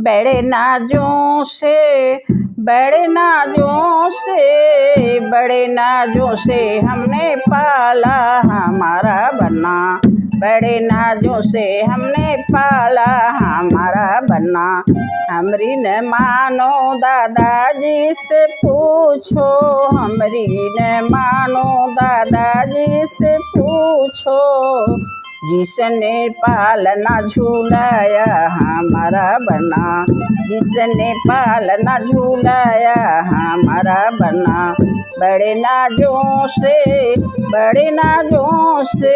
बड़े नाजों से बड़े नाजों से बड़े नाजों से हमने पाला हमारा बन्ना। बड़े नाजों से हमने पाला हमारा बन्ना। हमरी न मानो दादाजी से पूछो, हमरी न मानो दादाजी से पूछो, जिसने पालना झूलाया हमारा बन्ना। जिसने पालना झूलाया हमारा बन्ना। बड़े नाजों से बड़े नाजों से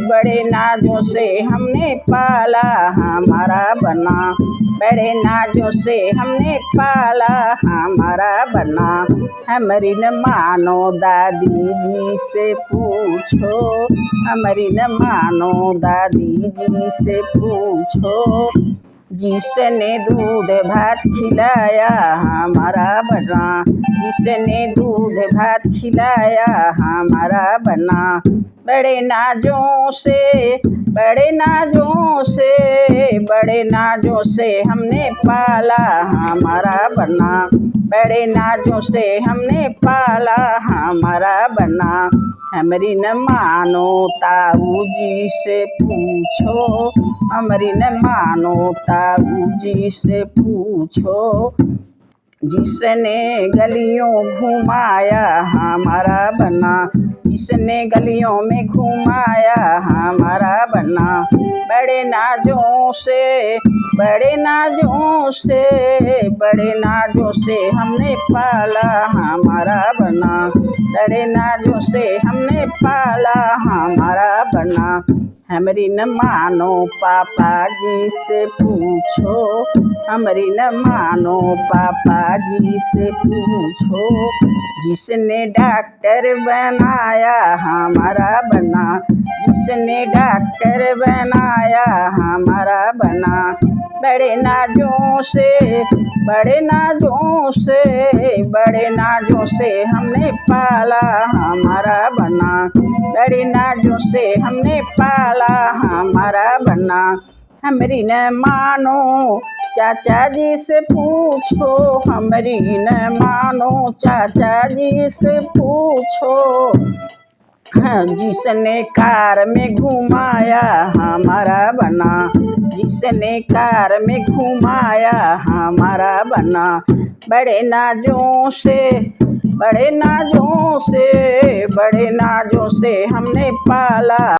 बड़े नाजों से हमने पाला हमारा बन्ना। बड़े नाजों से हमने पाला हमारा बन्ना। हमरी न मानो दादी जी से पूछो, हमरी न मानो दादी जी से पूछो, जिसने दूध भात खिलाया हमारा बन्ना। जिसने दूध भात खिलाया हमारा बन्ना। बड़े नाजों से बड़े नाजों से बड़े नाजों से हमने पाला हमारा बन्ना। बड़े नाजों से हमने पाला हमारा बन्ना। हमरी न मानो ताऊ जी से पूछो, हमरी न मानो ताऊ जी से पूछो, जिसने गलियों घुमाया हमारा बन्ना। जिसने गलियों में घुमाया हमारा बन्ना। बड़े नाजों से बड़े नाजों से बड़े नाजों से हमने पाला हमारा बन्ना। बड़े नाजों से हमने पाला हमारा बन्ना। हमरी न मानो पापा जी से पूछो, हमरी न मानो पापा जी से पूछो, जिसने डॉक्टर बनाया हमारा बन्ना। जिसने डॉक्टर बनाया हमारा बन्ना। बड़े नाजों से बड़े नाजों से बड़े नाजों से हमने पाला हमारा बन्ना। बड़े नाजों से हमने पाला हमारा बन्ना। हमरी न मानो चाचा जी से पूछो, हमरी न मानो चाचा जी से पूछो, जिसने कार में घुमाया हमारा बन्ना। जिसने कार में घुमाया हमारा बन्ना। बड़े नाजों से बड़े नाजों से बड़े नाजों से हमने पाला